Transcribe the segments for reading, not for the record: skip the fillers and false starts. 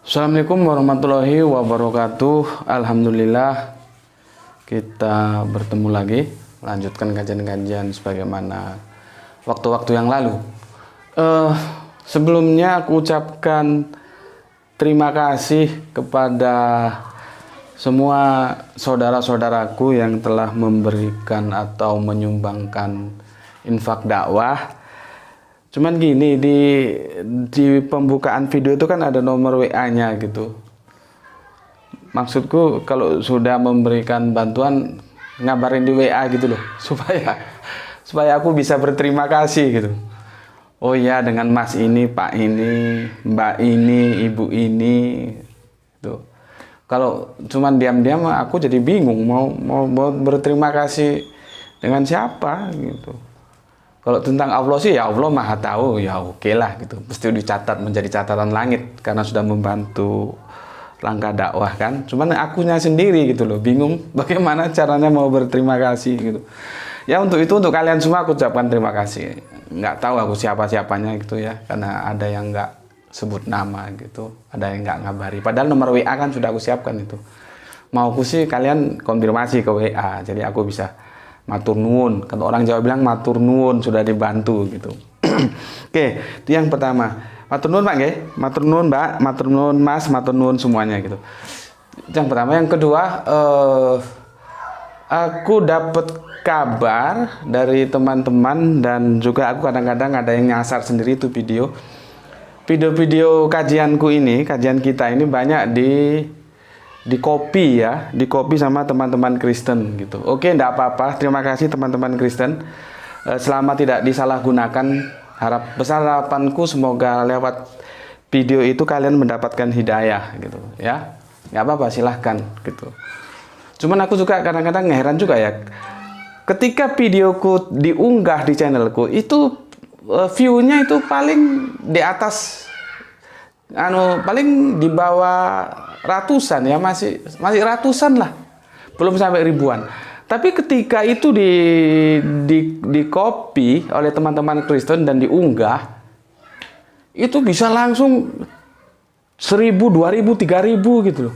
Assalamualaikum warahmatullahi wabarakatuh. Alhamdulillah kita bertemu lagi, melanjutkan kajian-kajian sebagaimana waktu-waktu yang lalu. Sebelumnya aku ucapkan terima kasih kepada semua saudara-saudaraku yang telah memberikan atau menyumbangkan infak dakwah. Cuman gini, di pembukaan video itu kan ada nomor WA-nya gitu. Maksudku kalau sudah memberikan bantuan, ngabarin di WA gitu loh, supaya aku bisa berterima kasih gitu. Oh ya, dengan Mas ini, Pak ini, Mbak ini, Ibu ini gitu. Kalau cuman diam-diam aku jadi bingung mau berterima kasih dengan siapa gitu. Kalau tentang Allah sih, ya Allah Maha Tahu, ya oke lah gitu. Pasti dicatat menjadi catatan langit karena sudah membantu langkah dakwah kan. Cuman akunya sendiri gitu loh, bingung bagaimana caranya mau berterima kasih gitu. Ya untuk kalian semua aku ucapkan terima kasih. Nggak tahu aku siapa-siapanya gitu ya, karena ada yang nggak sebut nama gitu, ada yang nggak ngabari. Padahal nomor WA kan sudah aku siapkan itu. Mauku sih kalian konfirmasi ke WA, jadi aku bisa matur nuwun. Kalau orang Jawa bilang matur nuwun, sudah dibantu gitu. Oke, itu yang pertama. Matur nuwun Pak nggih, matur nuwun Mbak, matur nuwun Mas, matur nuwun semuanya gitu. Yang pertama, yang kedua, aku dapat kabar dari teman-teman dan juga aku kadang-kadang ada yang nyasar sendiri itu video-video kajianku ini, kajian kita ini banyak di copy ya, di copy sama teman-teman Kristen gitu. Oke, enggak apa-apa. Terima kasih teman-teman Kristen. Selama tidak disalahgunakan, besar harapanku semoga lewat video itu kalian mendapatkan hidayah gitu ya. Enggak apa-apa, silahkan gitu. Cuman aku juga kadang-kadang heran juga ya. Ketika videoku diunggah di channelku itu view-nya itu paling di atas paling di bawah ratusan ya, masih ratusan lah, belum sampai ribuan. Tapi ketika itu di copy oleh teman-teman Kristen dan diunggah, itu bisa langsung 1000, 2000, 3000 gitu loh.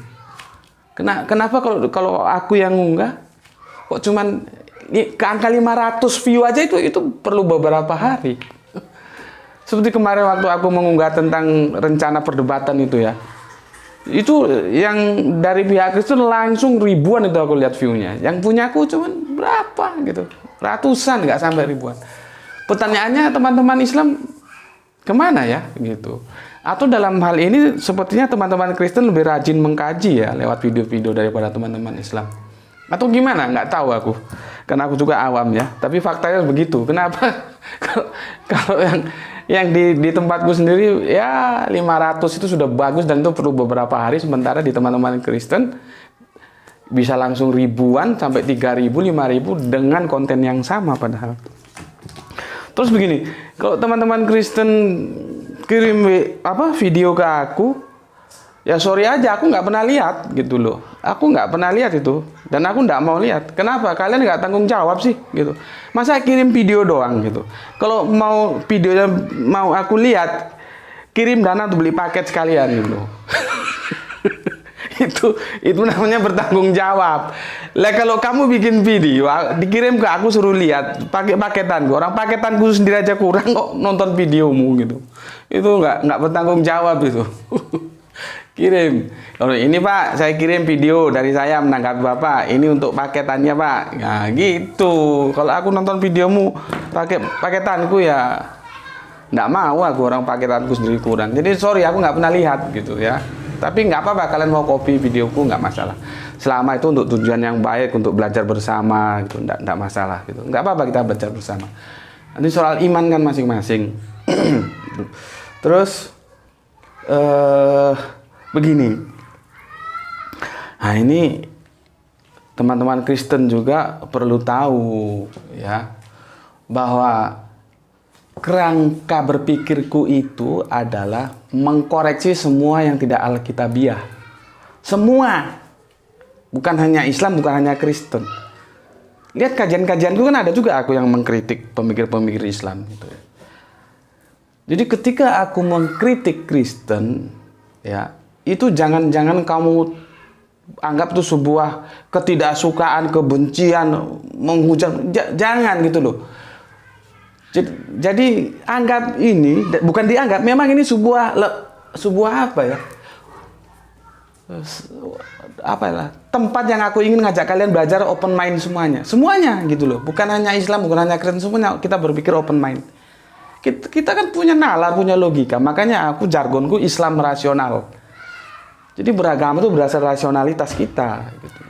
Kenapa kalau aku yang unggah kok cuman ke angka 500 view aja, itu perlu beberapa hari. Seperti kemarin waktu aku mengunggah tentang rencana perdebatan itu ya, itu yang dari pihak Kristen langsung ribuan itu aku lihat view-nya. Yang punya aku cuman berapa gitu, ratusan, nggak sampai ribuan. Pertanyaannya, teman-teman Islam kemana ya gitu? Atau dalam hal ini sepertinya teman-teman Kristen lebih rajin mengkaji ya lewat video-video daripada teman-teman Islam. Atau gimana? Nggak tahu aku, karena aku juga awam ya. Tapi faktanya begitu. Kenapa? Kalau yang di tempatku sendiri ya 500 itu sudah bagus dan itu perlu beberapa hari, sementara di teman-teman Kristen bisa langsung ribuan sampai 3000, 5000 dengan konten yang sama padahal. Terus begini, kalau teman-teman Kristen kirim video ke aku, ya sorry aja, aku nggak pernah lihat gitu loh. Aku nggak pernah lihat itu, dan aku nggak mau lihat. Kenapa? Kalian nggak tanggung jawab sih gitu. Masa kirim video doang gitu? Kalau mau videonya mau aku lihat, kirim dana untuk beli paket sekalian gitu. itu namanya bertanggung jawab. Lah kalau kamu bikin video dikirim ke aku, suruh lihat pakai paketanku, orang paketanku sendiri aja kurang kok nonton videomu gitu. Itu nggak bertanggung jawab itu. Kirim, kalau ini Pak, saya kirim video dari saya menanggapi Bapak, ini untuk paketannya Pak. Nah gitu. Kalau aku nonton videomu pakai paketanku ya nggak mau aku, orang paketanku sendiri kurang. Jadi sorry, aku nggak pernah lihat gitu ya. Tapi nggak apa-apa, kalian mau copy videoku nggak masalah. Selama itu untuk tujuan yang baik, untuk belajar bersama gitu, nggak masalah gitu. Nggak apa-apa kita belajar bersama. Nanti soal iman kan masing-masing. Terus begini, nah ini teman-teman Kristen juga perlu tahu ya bahwa kerangka berpikirku itu adalah mengkoreksi semua yang tidak alkitabiah. Semua. Bukan hanya Islam, bukan hanya Kristen. Lihat kajian-kajianku kan ada juga aku yang mengkritik pemikir-pemikir Islam gitu ya. Jadi ketika aku mengkritik Kristen ya, itu jangan-jangan kamu anggap itu sebuah ketidaksukaan, kebencian, menghujat, jangan gitu loh. Jadi anggap ini, bukan dianggap, memang ini sebuah apa ya? Tempat yang aku ingin ngajak kalian belajar open mind semuanya gitu loh. Bukan hanya Islam, bukan hanya Kristen, semuanya kita berpikir open mind. Kita kan punya nalar, punya logika. Makanya aku jargonku Islam rasional. Jadi beragama itu berdasar rasionalitas kita. Gitu.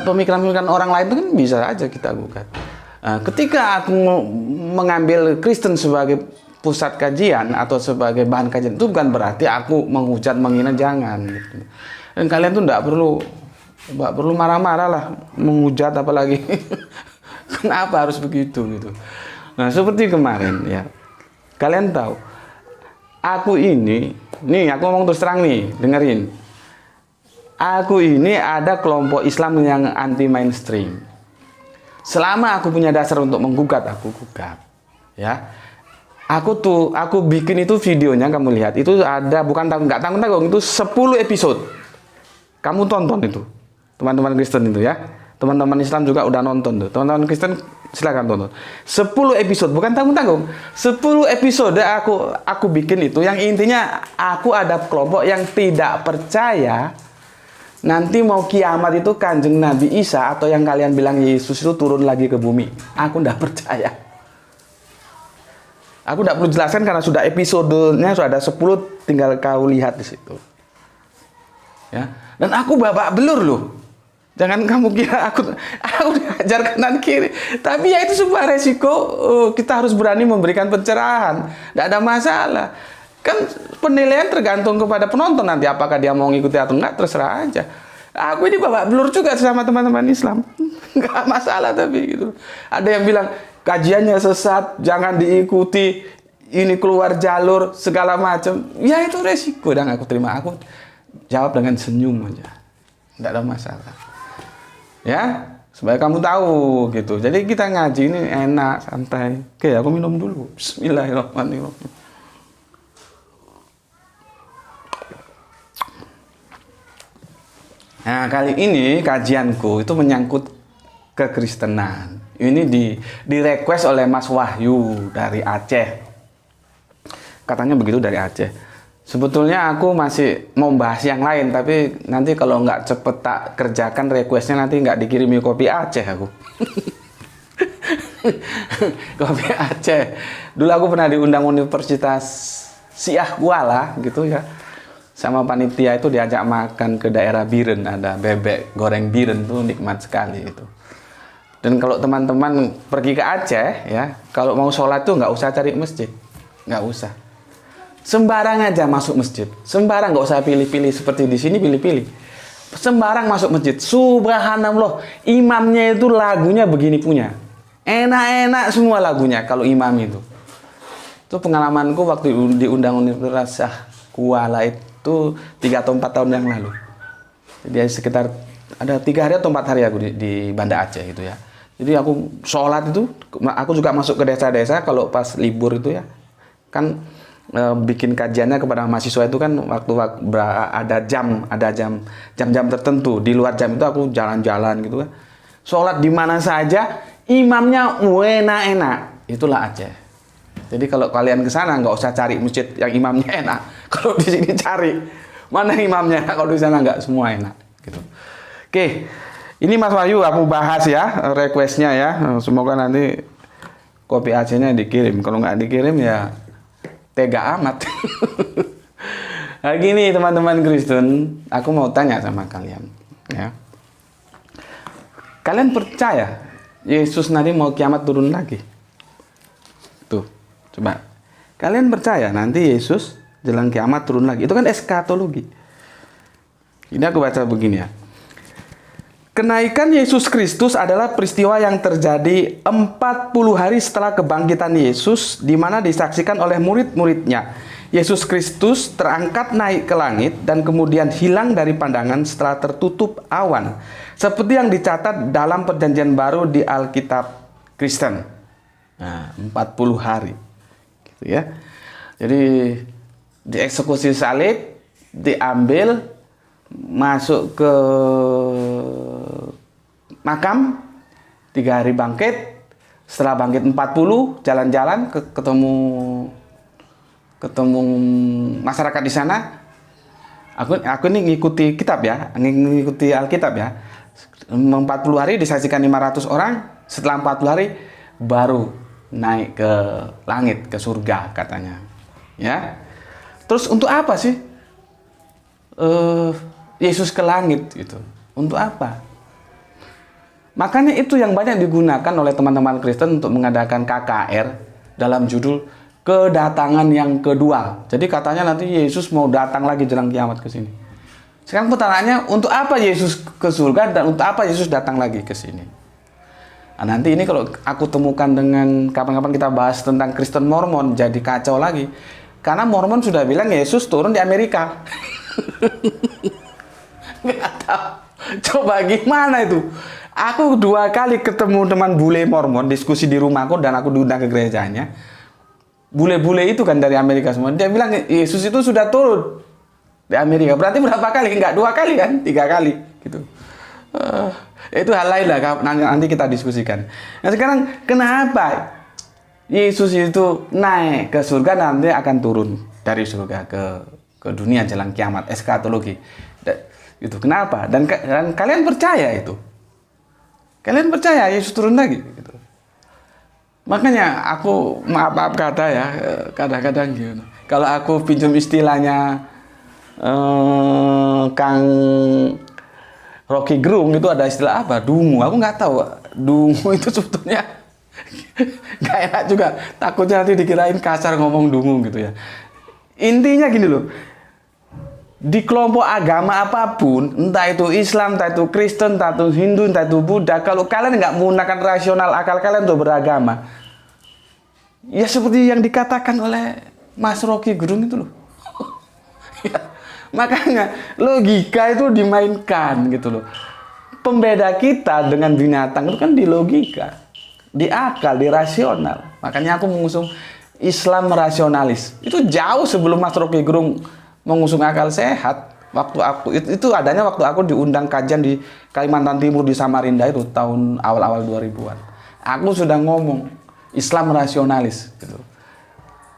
Pemikiran-pemikiran orang lain itu kan bisa aja kita gugat. Nah, ketika aku mengambil Kristen sebagai pusat kajian atau sebagai bahan kajian, itu bukan berarti aku menghujat, menghina, jangan. Gitu. Dan kalian tuh nggak perlu marah-marah lah, menghujat apalagi. Kenapa harus begitu gitu? Nah, seperti kemarin ya, kalian tahu, aku ini, nih aku ngomong terus terang nih, dengerin. Aku ini ada kelompok Islam yang anti mainstream. Selama aku punya dasar untuk menggugat, aku gugat. Ya, aku bikin itu videonya, kamu lihat, itu ada nggak tanggung-tanggung, itu 10 episode. Kamu tonton itu, teman-teman Kristen itu ya. Teman-teman Islam juga udah nonton tuh. Teman-teman Kristen silakan tonton. 10 episode, bukan tanggung-tanggung. 10 episode aku bikin itu yang intinya aku ada kelompok yang tidak percaya nanti mau kiamat itu Kanjeng Nabi Isa atau yang kalian bilang Yesus itu turun lagi ke bumi. Aku tidak percaya. Aku tidak perlu jelaskan karena sudah episodenya sudah ada 10, tinggal kau lihat di situ. Ya. Dan aku babak belur loh. Jangan kamu kira aku diajar kanan kiri. Tapi ya itu sebuah resiko. Kita harus berani memberikan pencerahan. Tidak ada masalah. Kan penilaian tergantung kepada penonton nanti. Apakah dia mau ngikuti atau enggak, terserah aja. Aku ini babak belur juga sama teman-teman Islam. Enggak masalah tapi gitu. Ada yang bilang kajiannya sesat, jangan diikuti, ini keluar jalur, segala macam. Ya itu resiko dan aku terima. Aku jawab dengan senyum aja. Tidak ada masalah. Ya, supaya kamu tahu gitu. Jadi kita ngaji ini enak, santai. Oke, aku minum dulu. Bismillahirrahmanirrahim. Nah, kali ini kajianku itu menyangkut kekristenan. Ini di request oleh Mas Wahyu dari Aceh. Katanya begitu dari Aceh. Sebetulnya aku masih mau bahas yang lain, tapi nanti kalau nggak cepet tak kerjakan requestnya nanti nggak dikirimi kopi Aceh aku. Kopi Aceh. Dulu aku pernah diundang Universitas Syiah Kuala gitu ya. Sama panitia itu diajak makan ke daerah Biren, ada bebek goreng Biren tuh nikmat sekali itu. Dan kalau teman-teman pergi ke Aceh ya, kalau mau sholat tuh nggak usah cari masjid, nggak usah. Sembarang aja masuk masjid. Sembarang, nggak usah pilih-pilih seperti di sini pilih-pilih. Sembarang masuk masjid. Subhanallah, imamnya itu lagunya begini punya. Enak-enak semua lagunya kalau imam itu. Itu pengalamanku waktu diundang Universitas Kuala itu 3 atau 4 tahun yang lalu. Jadi sekitar ada 3 hari atau 4 hari aku di Banda Aceh gitu ya. Jadi aku sholat itu, aku juga masuk ke desa-desa kalau pas libur itu ya. Kan bikin kajiannya kepada mahasiswa itu kan waktu ada jam-jam tertentu. Di luar jam itu aku jalan-jalan gitu kan. Sholat di mana saja, imamnya enak-enak. Itulah Aceh. Jadi kalau kalian ke sana nggak usah cari masjid yang imamnya enak. Kalau di sini cari mana imamnya, kalau di sana nggak semua enak gitu. Oke. Ini Mas Wahyu aku bahas ya requestnya ya. Semoga nanti kopi Acehnya dikirim. Kalau nggak dikirim ya tega amat. Nah, gini teman-teman Kristen, aku mau tanya sama kalian ya. Kalian percaya Yesus nanti mau kiamat turun lagi? Tuh, coba. Kalian percaya nanti Yesus jelang kiamat turun lagi? Itu kan eskatologi. Ini aku baca begini ya. Kenaikan Yesus Kristus adalah peristiwa yang terjadi 40 hari setelah kebangkitan Yesus, di mana disaksikan oleh murid-muridnya. Yesus Kristus terangkat naik ke langit dan kemudian hilang dari pandangan setelah tertutup awan. Seperti yang dicatat dalam Perjanjian Baru di Alkitab Kristen. Nah, 40 hari. Gitu ya. Jadi dieksekusi salib, diambil, masuk ke makam, 3 hari bangkit. Setelah bangkit 40, jalan-jalan ketemu masyarakat di sana. Aku ini ngikuti kitab ya, ngikuti Alkitab ya. 40 hari disaksikan 500 orang. Setelah 40 hari baru naik ke langit, ke surga katanya. Ya. Terus untuk apa sih Yesus ke langit gitu? Untuk apa? Makanya itu yang banyak digunakan oleh teman-teman Kristen untuk mengadakan KKR dalam judul kedatangan yang kedua. Jadi katanya nanti Yesus mau datang lagi jelang kiamat ke sini. Sekarang pertanyaannya, untuk apa Yesus ke surga dan untuk apa Yesus datang lagi ke sini? Nah, nanti ini kalau aku temukan dengan kapan-kapan kita bahas tentang Kristen Mormon, jadi kacau lagi. Karena Mormon sudah bilang Yesus turun di Amerika. Nggak tahu. Coba gimana itu? Aku 2 kali ketemu teman bule Mormon, diskusi di rumahku dan aku diundang ke gerejanya. Bule-bule itu kan dari Amerika semua. Dia bilang Yesus itu sudah turun di Amerika. Berarti berapa kali? Enggak 2 kali kan? 3 kali gitu. Itu hal lain lah, nanti kita diskusikan. Nah sekarang kenapa Yesus itu naik ke surga, nanti akan turun dari surga ke dunia jelang kiamat, eskatologi. Itu kenapa? Dan kalian percaya itu? Kalian percaya Yesus turun lagi? Gitu. Makanya aku maaf kata ya, kadang-kadang gitu. Kalau aku pinjam istilahnya Kang Rocky Gerung, itu ada istilah apa? Dungu. Aku nggak tahu. Dungu itu sebetulnya nggak enak juga. Takutnya nanti dikirain kasar ngomong dungu gitu ya. Intinya gini loh. Di kelompok agama apapun, entah itu Islam, entah itu Kristen, entah itu Hindu, entah itu Buddha, kalau kalian nggak menggunakan rasional akal kalian untuk beragama, ya seperti yang dikatakan oleh Mas Rocky Gerung itu loh. Ya, makanya logika itu dimainkan gitu loh. Pembeda kita dengan binatang itu kan di logika, di akal, di rasional. Makanya aku mengusung Islam rasionalis. Itu jauh sebelum Mas Rocky Gerung mengusung akal sehat. Waktu aku itu adanya waktu aku diundang kajian di Kalimantan Timur di Samarinda itu tahun awal-awal 2000-an. Aku sudah ngomong Islam rasionalis gitu.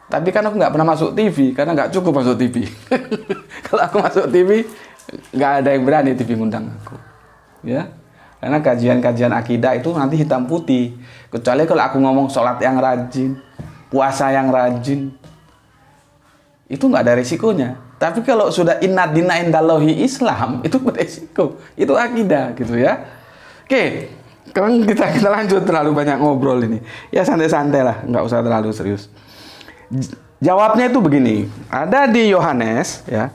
Tapi kan aku nggak pernah masuk TV karena nggak cukup masuk TV. Kalau aku masuk TV nggak ada yang berani TV ngundang aku. Ya. Karena kajian-kajian akidah itu nanti hitam putih. Kecuali kalau aku ngomong sholat yang rajin, puasa yang rajin, itu nggak ada resikonya. Tapi kalau sudah inna dina indallahi Islam, itu beresiko. Itu akidah gitu ya. Oke, sekarang kita lanjut, terlalu banyak ngobrol ini. Ya santai-santai lah, nggak usah terlalu serius. Jawabnya itu begini. Ada di Yohanes ya.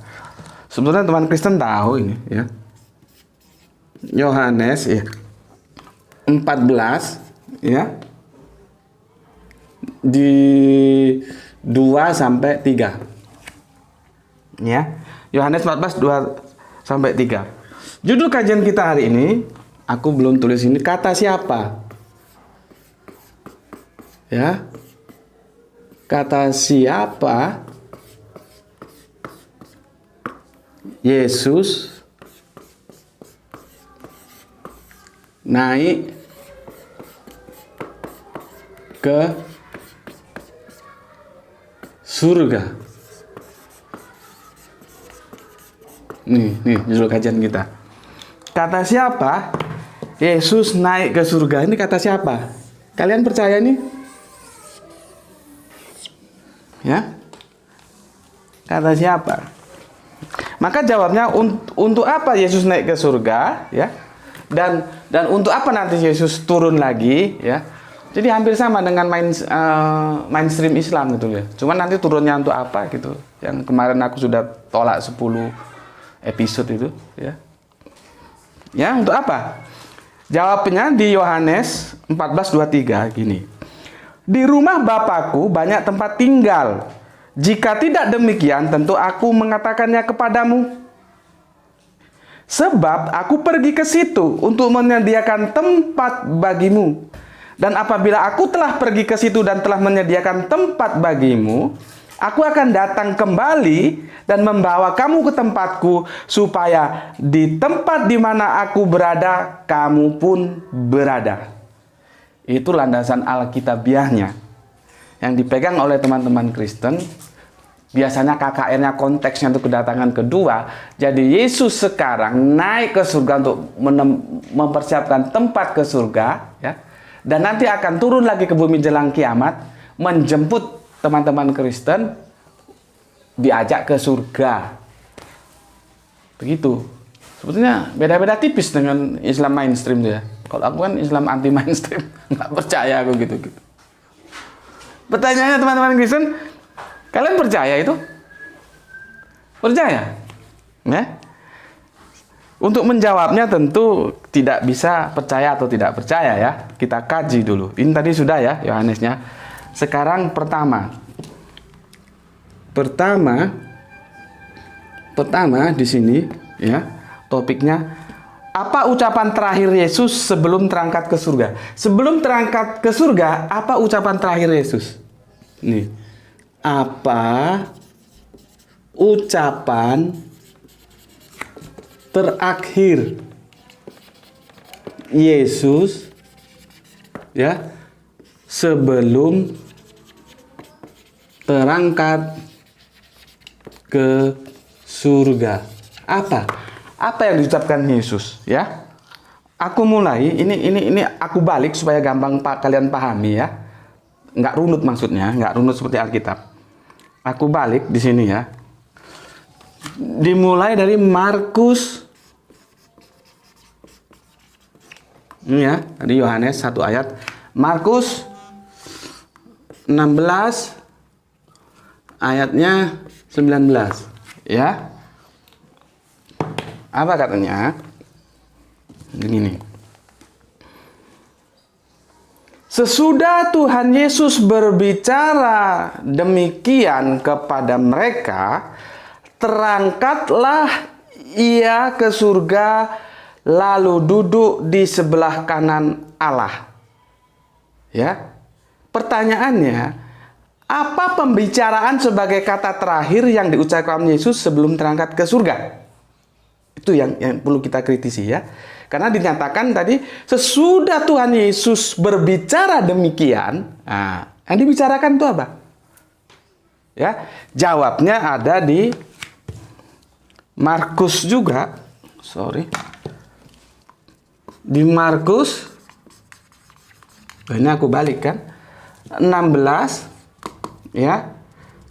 Sebetulnya teman Kristen tahu ini ya. Yohanes ya. 14 ya. Di 2 sampai 3. Ya, Yohanes 14 2 sampai 3. Judul kajian kita hari ini, aku belum tulis ini, kata siapa? Ya. Kata siapa Yesus naik ke surga? Nih judul kajian kita. Kata siapa Yesus naik ke surga? Ini kata siapa? Kalian percaya nih? Ya? Kata siapa? Maka jawabnya untuk apa Yesus naik ke surga, ya? Dan untuk apa nanti Yesus turun lagi, ya? Jadi hampir sama dengan mainstream Islam gitu ya. Cuman nanti turunnya untuk apa gitu. Yang kemarin aku sudah tolak 10 episode itu ya. Ya, untuk apa? Jawabnya di Yohanes 14:23 gini. Di rumah Bapakku banyak tempat tinggal. Jika tidak demikian, tentu aku mengatakannya kepadamu. Sebab aku pergi ke situ untuk menyediakan tempat bagimu. Dan apabila aku telah pergi ke situ dan telah menyediakan tempat bagimu, aku akan datang kembali dan membawa kamu ke tempatku, supaya di tempat di mana aku berada, kamu pun berada. Itu landasan alkitabiahnya yang dipegang oleh teman-teman Kristen. Biasanya KKR-nya konteksnya untuk kedatangan kedua. Jadi Yesus sekarang naik ke surga untuk mempersiapkan tempat ke surga, ya. Dan nanti akan turun lagi ke bumi jelang kiamat, menjemput teman-teman Kristen, diajak ke surga. Begitu. Sebetulnya beda-beda tipis dengan Islam mainstream ya. Kalau aku kan Islam anti mainstream, nggak percaya aku gitu. Pertanyaannya teman-teman Kristen, kalian percaya itu? Percaya? Ya? Untuk menjawabnya tentu tidak bisa percaya atau tidak percaya ya. Kita kaji dulu. Ini tadi sudah ya Yohanesnya. Sekarang pertama di sini ya, topiknya apa ucapan terakhir Yesus sebelum terangkat ke surga? Sebelum terangkat ke surga, apa ucapan terakhir Yesus? Nih. Apa ucapan terakhir Yesus ya sebelum terangkat ke surga? Apa yang diucapkan Yesus ya? Aku mulai ini aku balik supaya gampang kalian pahami ya. Nggak runut maksudnya, nggak runut seperti Alkitab. Aku balik di sini ya. Dimulai dari Markus ini ya, dari Yohanes 1 ayat. Markus 16 ayatnya 19 ya. Apa katanya? Begini. Sesudah Tuhan Yesus berbicara demikian kepada mereka, terangkatlah ia ke surga, lalu duduk di sebelah kanan Allah. Ya. Pertanyaannya, apa pembicaraan sebagai kata terakhir yang diucapkan Yesus sebelum terangkat ke surga? Itu yang perlu kita kritisi ya. Karena dinyatakan tadi sesudah Tuhan Yesus berbicara demikian, yang dibicarakan itu apa? Ya, jawabnya ada di Markus juga. Di Markus, ini aku balik kan, 16 ya,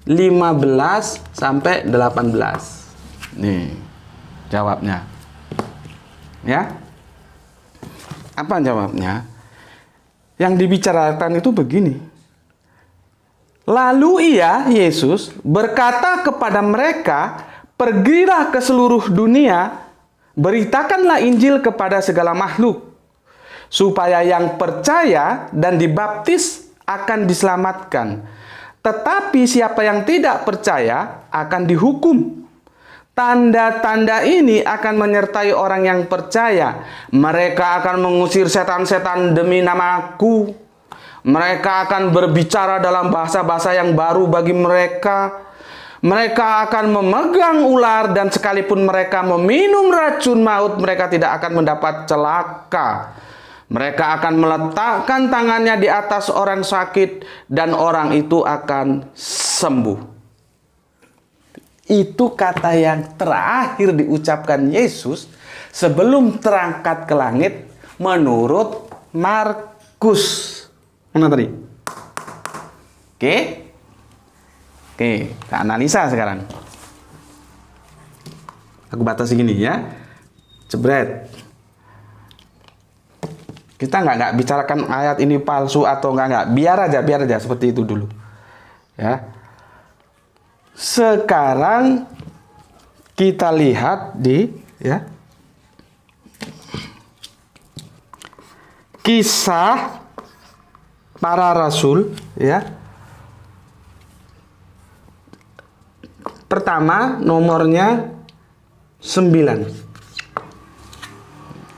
15 sampai 18. Nih jawabnya. Ya. Apa jawabnya? Yang dibicarakan itu begini. Lalu ia, Yesus, berkata kepada mereka, pergilah ke seluruh dunia, beritakanlah Injil kepada segala makhluk, supaya yang percaya dan dibaptis akan diselamatkan. Tetapi siapa yang tidak percaya akan dihukum. Tanda-tanda ini akan menyertai orang yang percaya. Mereka akan mengusir setan-setan demi namaku. Mereka akan berbicara dalam bahasa-bahasa yang baru bagi mereka. Mereka akan memegang ular, dan sekalipun mereka meminum racun maut, mereka tidak akan mendapat celaka. Mereka akan meletakkan tangannya di atas orang sakit, dan orang itu akan sembuh. Itu kata yang terakhir diucapkan Yesus sebelum terangkat ke langit menurut Markus. Mana tadi? Oke, kita analisa sekarang. Aku batasi gini ya. Jebret. Kita nggak bicarakan ayat ini palsu atau nggak. Biar aja seperti itu dulu. Ya. Sekarang kita lihat di ya Kisah Para Rasul, ya. Pertama, nomornya 9.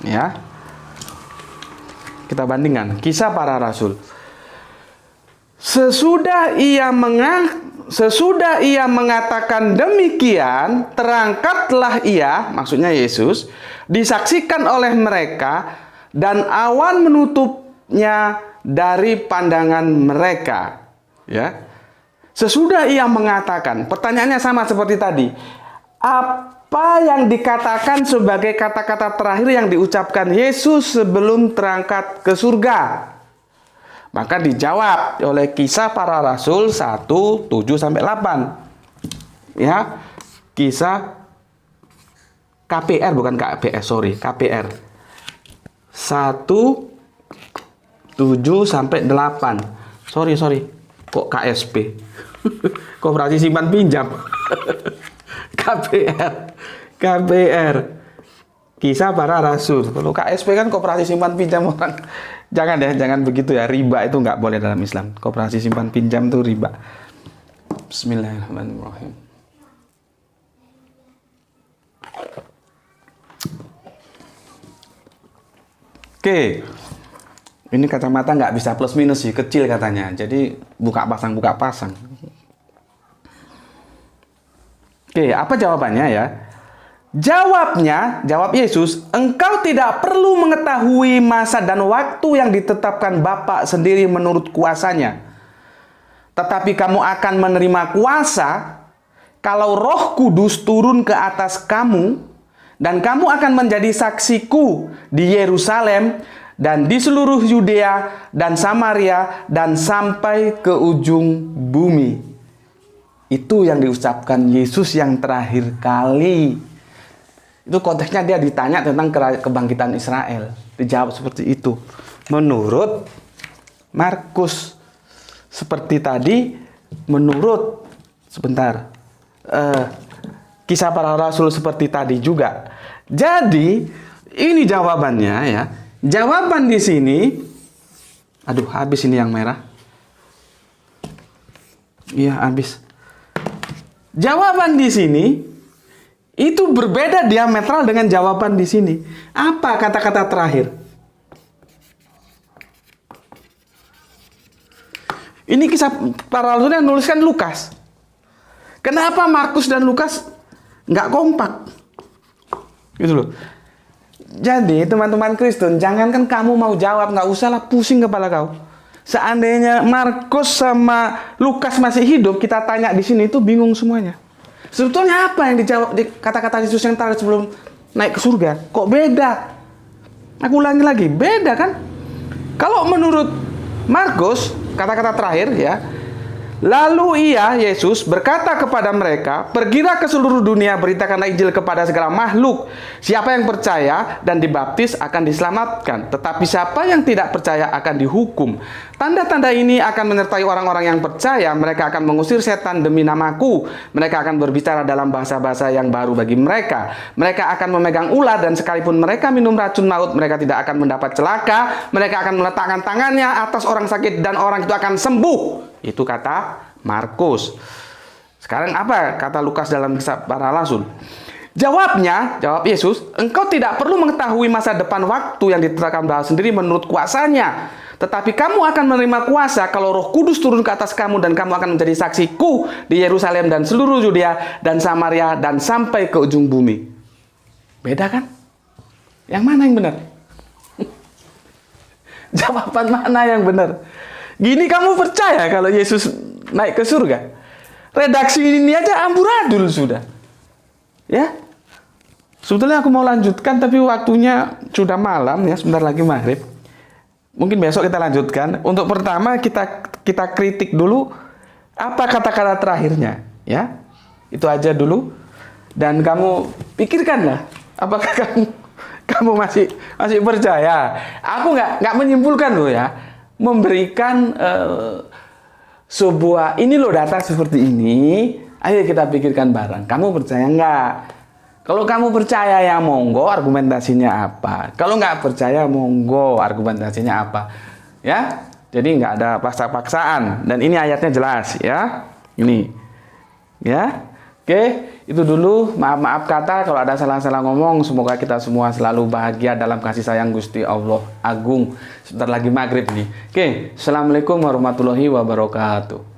Ya. Kita bandingkan Kisah Para Rasul. Sesudah ia mengatakan demikian, terangkatlah ia, maksudnya Yesus, disaksikan oleh mereka, dan awan menutupnya dari pandangan mereka. Ya. Sesudah ia mengatakan, pertanyaannya sama seperti tadi. Apa yang dikatakan sebagai kata-kata terakhir yang diucapkan Yesus sebelum terangkat ke surga? Maka dijawab oleh Kisah Para Rasul 1:7-8. Ya. Kisah KPR, bukan KPS, sorry, KPR. 1:7-8. Sorry. Kok KSP? Koperasi Simpan Pinjam. KPR. Kisah Para Rasul. Kalau KSP kan Koperasi Simpan Pinjam orang. Jangan begitu ya. Riba itu nggak boleh dalam Islam. Koperasi Simpan Pinjam itu riba. Bismillahirrahmanirrahim. Oke. Ini kacamata nggak bisa plus minus sih, kecil katanya. Jadi buka pasang. Oke, apa jawabannya ya? Jawab Yesus, engkau tidak perlu mengetahui masa dan waktu yang ditetapkan Bapa sendiri menurut kuasanya. Tetapi kamu akan menerima kuasa kalau Roh Kudus turun ke atas kamu, dan kamu akan menjadi saksiku di Yerusalem dan di seluruh Yudea dan Samaria dan sampai ke ujung bumi. Itu yang diucapkan Yesus yang terakhir kali. Itu konteksnya dia ditanya tentang kebangkitan Israel. Dijawab seperti itu. Menurut Markus. Seperti tadi, menurut Kisah Para Rasul seperti tadi juga. Jadi, ini jawabannya ya. Jawaban di sini, aduh habis ini yang merah. Iya, habis. Jawaban di sini itu berbeda diametral dengan jawaban di sini. Apa kata-kata terakhir? Ini Kisah Para Rasul yang nuliskan Lukas. Kenapa Markus dan Lukas nggak kompak? Gitu loh. Jadi teman-teman Kristen, jangankan kamu mau jawab, nggak usahlah pusing kepala kau. Seandainya Markus sama Lukas masih hidup, kita tanya di sini itu bingung semuanya. Sebetulnya apa yang dijawab di kata-kata Yesus yang terakhir sebelum naik ke surga? Kok beda? Aku ulangi lagi, beda kan? Kalau menurut Markus, kata-kata terakhir ya, lalu ia, Yesus, berkata kepada mereka, pergilah ke seluruh dunia, beritakanlah Injil kepada segala makhluk. Siapa yang percaya dan dibaptis akan diselamatkan, tetapi siapa yang tidak percaya akan dihukum. Tanda-tanda ini akan menyertai orang-orang yang percaya. Mereka akan mengusir setan demi namaku. Mereka akan berbicara dalam bahasa-bahasa yang baru bagi mereka. Mereka akan memegang ular, dan sekalipun mereka minum racun maut, mereka tidak akan mendapat celaka. Mereka akan meletakkan tangannya atas orang sakit, dan orang itu akan sembuh. Itu kata Markus. Sekarang apa kata Lukas dalam Kisah Para Rasul? Jawab Yesus, engkau tidak perlu mengetahui masa depan waktu yang ditetapkan Bapa sendiri menurut kuasanya. Tetapi kamu akan menerima kuasa kalau Roh Kudus turun ke atas kamu, dan kamu akan menjadi saksiku di Yerusalem dan seluruh Yudea dan Samaria dan sampai ke ujung bumi. Beda kan? Yang mana yang benar? Jawaban mana yang benar? Gini kamu percaya kalau Yesus naik ke surga? Redaksi ini aja amburadul sudah. Ya. Sebetulnya aku mau lanjutkan, tapi waktunya sudah malam ya, sebentar lagi maghrib. Mungkin besok kita lanjutkan. Untuk pertama kita kritik dulu apa kata-kata terakhirnya, ya. Itu aja dulu. Dan kamu pikirkanlah, apakah kamu masih percaya? Aku nggak menyimpulkan loh ya, memberikan sebuah ini loh data seperti ini. Ayo kita pikirkan bareng. Kamu percaya nggak? Kalau kamu percaya ya monggo, argumentasinya apa? Kalau nggak percaya monggo, argumentasinya apa? Ya, jadi nggak ada paksa-paksaan. Dan ini ayatnya jelas ya. Ini, ya. Oke, itu dulu. Maaf-maaf kata kalau ada salah-salah ngomong. Semoga kita semua selalu bahagia dalam kasih sayang Gusti Allah Agung. Sebentar lagi maghrib nih. Oke, assalamualaikum warahmatullahi wabarakatuh.